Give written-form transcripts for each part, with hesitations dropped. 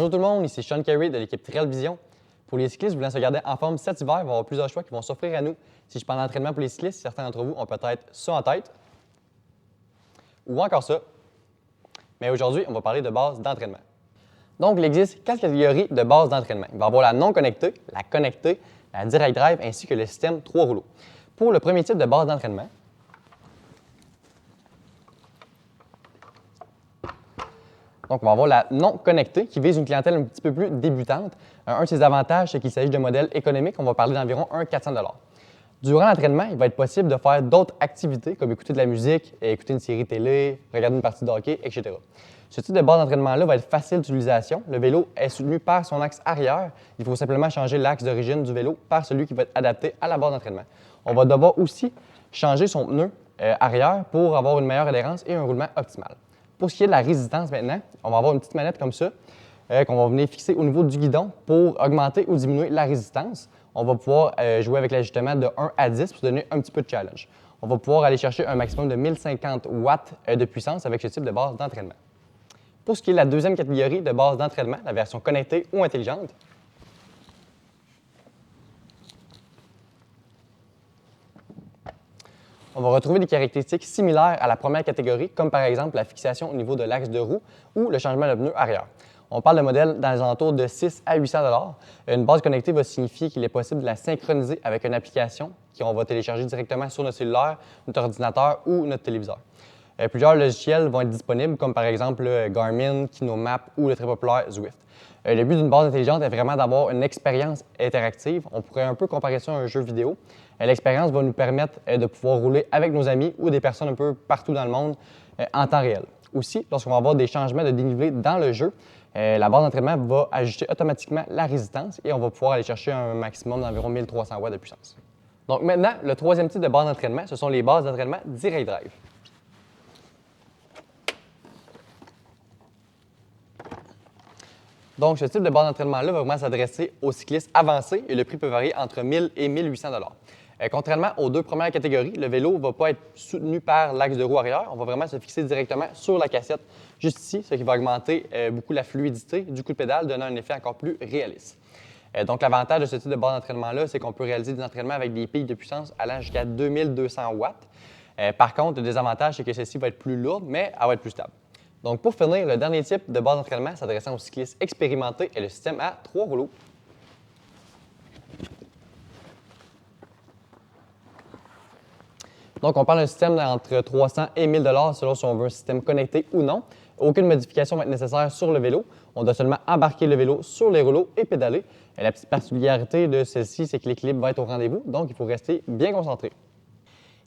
Bonjour tout le monde, ici Sean Carey de l'équipe Trail Vision. Pour les cyclistes voulant se garder en forme cet hiver, il va y avoir plusieurs choix qui vont s'offrir à nous. Si je parle d'entraînement pour les cyclistes, certains d'entre vous ont peut-être ça en tête ou encore ça. Mais aujourd'hui, on va parler de base d'entraînement. Donc, il existe 4 catégories de base d'entraînement. Il va y avoir la non connectée, la connectée, la direct drive ainsi que le système 3 rouleaux. Pour le premier type de base d'entraînement, donc, on va avoir la non connectée qui vise une clientèle un petit peu plus débutante. Un de ses avantages, c'est qu'il s'agit de modèles économiques. On va parler d'environ 400 $. Durant l'entraînement, il va être possible de faire d'autres activités comme écouter de la musique, écouter une série télé, regarder une partie de hockey, etc. Ce type de base d'entraînement-là va être facile d'utilisation. Le vélo est soutenu par son axe arrière. Il faut simplement changer l'axe d'origine du vélo par celui qui va être adapté à la base d'entraînement. On va devoir aussi changer son pneu arrière pour avoir une meilleure adhérence et un roulement optimal. Pour ce qui est de la résistance maintenant, on va avoir une petite manette comme ça qu'on va venir fixer au niveau du guidon pour augmenter ou diminuer la résistance. On va pouvoir jouer avec l'ajustement de 1 à 10 pour donner un petit peu de challenge. On va pouvoir aller chercher un maximum de 1050 watts de puissance avec ce type de base d'entraînement. Pour ce qui est de la deuxième catégorie de base d'entraînement, la version connectée ou intelligente, on va retrouver des caractéristiques similaires à la première catégorie, comme par exemple la fixation au niveau de l'axe de roue ou le changement de pneu arrière. On parle de modèles dans les alentours de 6 à 800 $. Une base connectée va signifier qu'il est possible de la synchroniser avec une application qu'on va télécharger directement sur notre cellulaire, notre ordinateur ou notre téléviseur. Plusieurs logiciels vont être disponibles, comme par exemple Garmin, KinoMap ou le très populaire Zwift. Le but d'une base intelligente est vraiment d'avoir une expérience interactive. On pourrait un peu comparer ça à un jeu vidéo. L'expérience va nous permettre de pouvoir rouler avec nos amis ou des personnes un peu partout dans le monde en temps réel. Aussi, lorsqu'on va avoir des changements de dénivelé dans le jeu, la base d'entraînement va ajuster automatiquement la résistance et on va pouvoir aller chercher un maximum d'environ 1300 watts de puissance. Donc maintenant, le troisième type de base d'entraînement, ce sont les bases d'entraînement direct drive. Donc, ce type de base d'entraînement-là va vraiment s'adresser aux cyclistes avancés et le prix peut varier entre 1000 et 1800 $. Contrairement aux deux premières catégories, le vélo ne va pas être soutenu par l'axe de roue arrière. On va vraiment se fixer directement sur la cassette, juste ici, ce qui va augmenter beaucoup la fluidité du coup de pédale, donnant un effet encore plus réaliste. Donc, l'avantage de ce type de base d'entraînement-là, c'est qu'on peut réaliser des entraînements avec des pics de puissance allant jusqu'à 2200 watts. Par contre, le désavantage, c'est que celle-ci va être plus lourde, mais elle va être plus stable. Donc, pour finir, le dernier type de base d'entraînement s'adressant aux cyclistes expérimentés est le système à 3 rouleaux. Donc, on parle d'un système entre 300 et 1000 $ selon si on veut un système connecté ou non. Aucune modification va être nécessaire sur le vélo. On doit seulement embarquer le vélo sur les rouleaux et pédaler. Et la petite particularité de celle-ci, c'est que l'équilibre va être au rendez-vous, donc il faut rester bien concentré.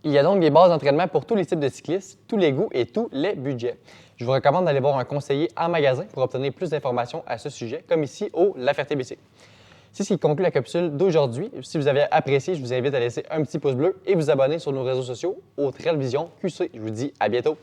Il y a donc des bases d'entraînement pour tous les types de cyclistes, tous les goûts et tous les budgets. Je vous recommande d'aller voir un conseiller en magasin pour obtenir plus d'informations à ce sujet, comme ici au La Ferté-BC. C'est ce qui conclut la capsule d'aujourd'hui. Si vous avez apprécié, je vous invite à laisser un petit pouce bleu et vous abonner sur nos réseaux sociaux au Trail Vision QC. Je vous dis à bientôt.